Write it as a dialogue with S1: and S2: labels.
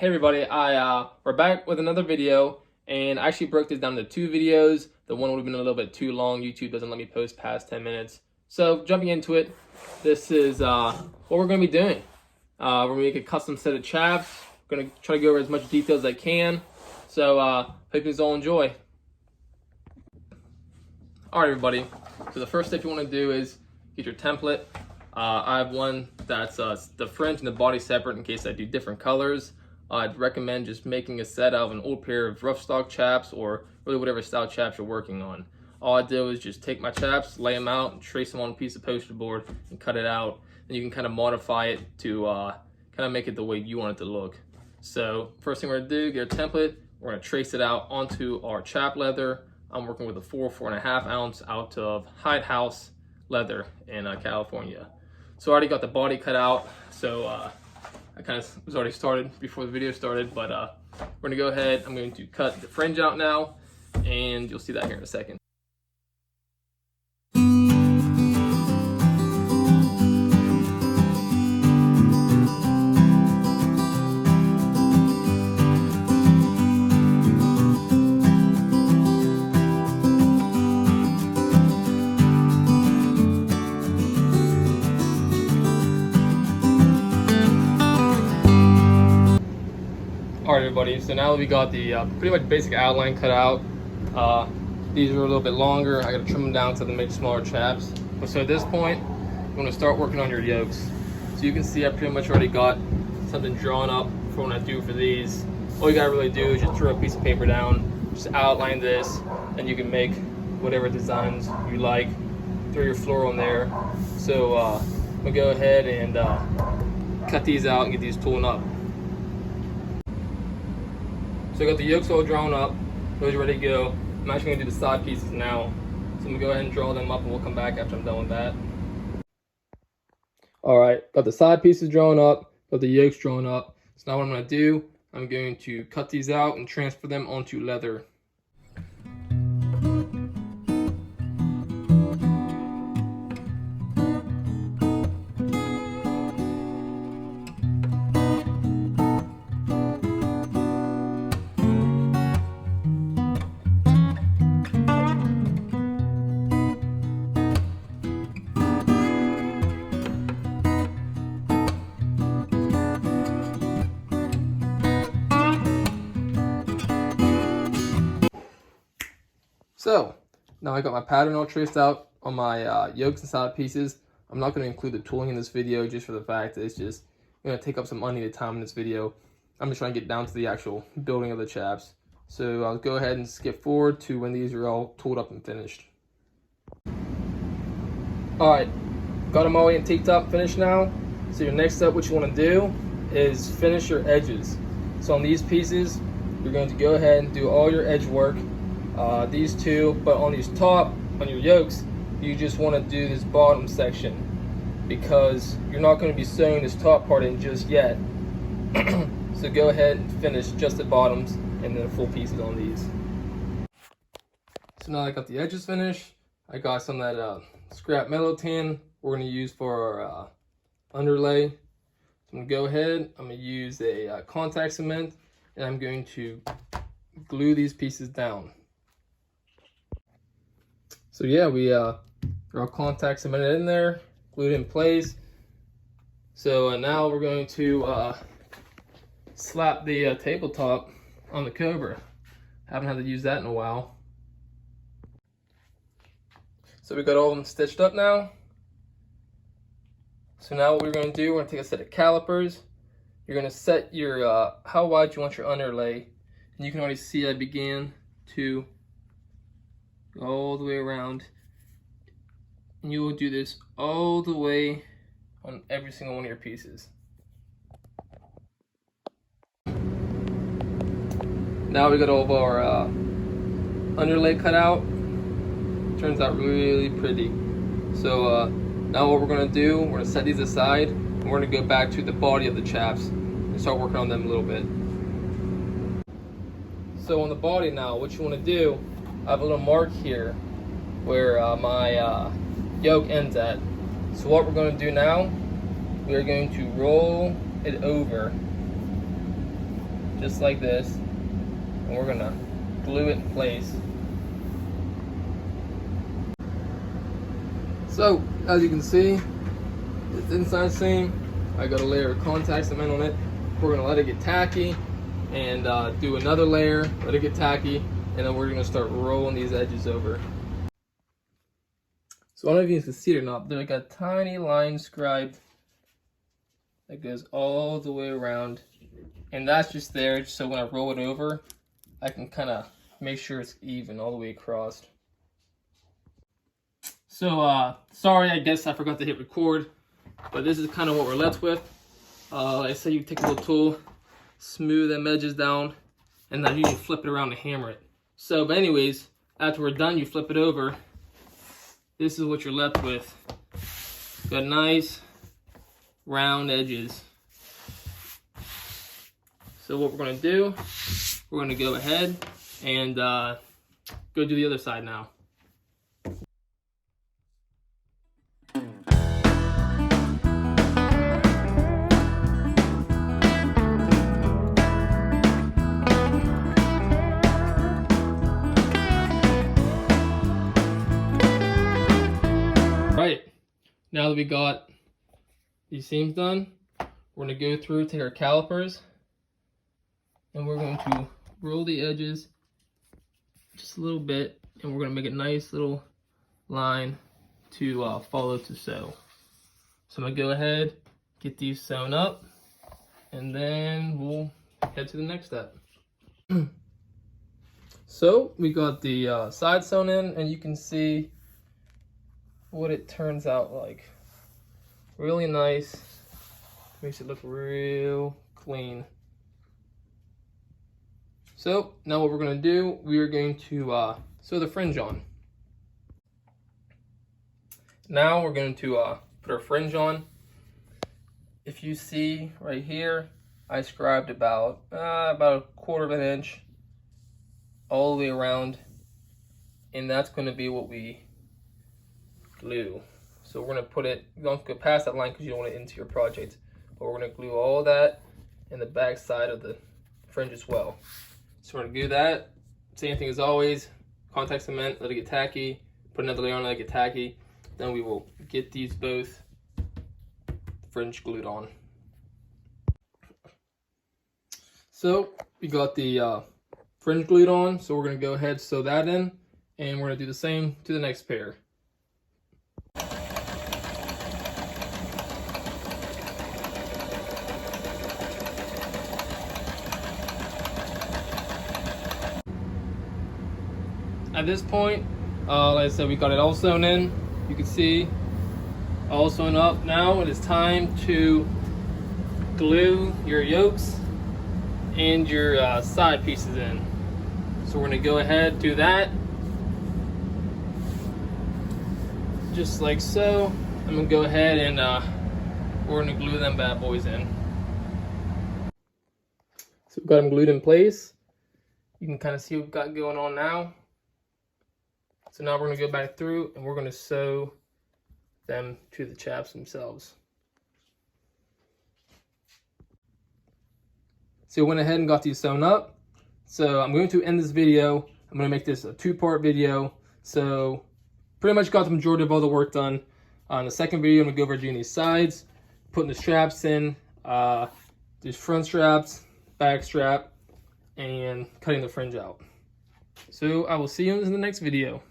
S1: Hey everybody, we're back with another video, and I actually broke this down into two videos. The one would have been a little bit too long. YouTube doesn't let me post past 10 minutes. So jumping into it, this is what we're going to be doing. We're going to make a custom set of chaps. We're going to try to go over as much detail as I can. So hope you all enjoy. Alright everybody, so the first step you want to do is get your template. I have one that's the fringe and the body separate in case I do different colors. I'd recommend just making a set out of an old pair of rough stock chaps or really whatever style chaps you're working on. All I do is just take my chaps, lay them out, and trace them on a piece of poster board and cut it out. And you can kind of modify it to kind of make it the way you want it to look. So first thing we're going to do, get a template. We're going to trace it out onto our chap leather. I'm working with a 4.5 ounce out of Hide House leather in California. So I already got the body cut out. So I kind of was already started before the video started, but we're gonna go ahead. I'm going to cut the fringe out now, and you'll see that here in a second. Alright everybody, so now that we got the pretty much basic outline cut out, these are a little bit longer. I gotta trim them down so they make smaller chaps. But so at this point, you want to start working on your yokes. So you can see I pretty much already got something drawn up for when I do for these. All you gotta really do is just throw a piece of paper down, just outline this, and you can make whatever designs you like. Throw your floral in there. So I'm gonna go ahead and cut these out and get these tooling up. So I got the yolks all drawn up, those are ready to go. I'm actually gonna do the side pieces now. So I'm gonna go ahead and draw them up and we'll come back after I'm done with that. Alright, got the side pieces drawn up, got the yolks drawn up. So now what I'm gonna do, I'm going to cut these out and transfer them onto leather. So now I got my pattern all traced out on my yokes and side pieces. I'm not going to include the tooling in this video just for the fact that it's just going to take up some unneeded time in this video. I'm just trying to get down to the actual building of the chaps. So I'll go ahead and skip forward to when these are all tooled up and finished. Alright, got them all antiqued up, finished now. So your next step, what you want to do is finish your edges. So on these pieces, you're going to go ahead and do all your edge work. These two, but on these top, on your yokes, you just want to do this bottom section because you're not going to be sewing this top part in just yet. So go ahead and finish just the bottoms and then full pieces on these. So now I got the edges finished. I got some of that scrap metal tin we're going to use for our underlay. So I'm going to go ahead, I'm going to use a contact cement, and I'm going to glue these pieces down. So yeah, we are all contact cemented in there, glued in place. So now we're going to slap the tabletop on the Cobra. Haven't had to use that in a while. So we got all of them stitched up now. So now what we're going to do, we're going to take a set of calipers. You're going to set your how wide you want your underlay. And you can already see I began to go all the way around. And you will do this all the way on every single one of your pieces. Now we got all of our underlay cut out. Turns out really pretty. So now what we're going to do, we're going to set these aside and we're going to go back to the body of the chaps and start working on them a little bit. So on the body now, what you want to do, I have a little mark here where my yoke ends at. So what we're going to do now, we're going to roll it over just like this, and we're gonna glue it in place. So as you can see, it's inside seam. I got a layer of contact cement on it. We're gonna let it get tacky and do another layer, let it get tacky, and then we're gonna start rolling these edges over. So I don't know if you can see it or not, there's like a tiny line scribed that goes all the way around, and that's just there just so when I roll it over, I can kind of make sure it's even all the way across. So sorry, I guess I forgot to hit record, but this is kind of what we're left with. Like I said, you take a little tool, smooth them edges down, and then you can flip it around to hammer it. So, but anyways, after we're done, you flip it over. This is what you're left with. Got nice round edges. So what we're gonna do, we're gonna go ahead and go do the other side now. Right, now that we got these seams done, we're going to go through, take our calipers, and we're going to roll the edges just a little bit, and we're going to make a nice little line to follow to sew. So I'm going to go ahead, get these sewn up, and then we'll head to the next step. So we got the side sewn in, and you can see what it turns out like. Really nice, makes it look real clean. So now what we're going to do, we are going to sew the fringe on. Now we're going to put our fringe on. If you see right here, I scribed about a 1/4 of an inch all the way around, and that's going to be what we glue. So we're going to put it, don't go past that line because you don't want it into your project, but we're going to glue all that in the back side of the fringe as well. So we're going to do that, same thing as always, contact cement, let it get tacky, put another layer on, let it get tacky, then we will get these both fringe glued on. So we got the fringe glued on, so we're going to go ahead and sew that in, and we're going to do the same to the next pair. At this point, like I said, we got it all sewn in. You can see all sewn up. Now it is time to glue your yokes and your side pieces in. So we're going to go ahead, do that. Just like so. I'm going to go ahead and we're going to glue them bad boys in. So we've got them glued in place. You can kind of see what we've got going on now. So now we're going to go back through and we're going to sew them to the chaps themselves. So I went ahead and got these sewn up. So I'm going to end this video. I'm going to make this a 2-part video. So pretty much got the majority of all the work done. On the second video, I'm going to go over doing these sides, putting the straps in, these front straps, back strap, and cutting the fringe out. So I will see you in the next video.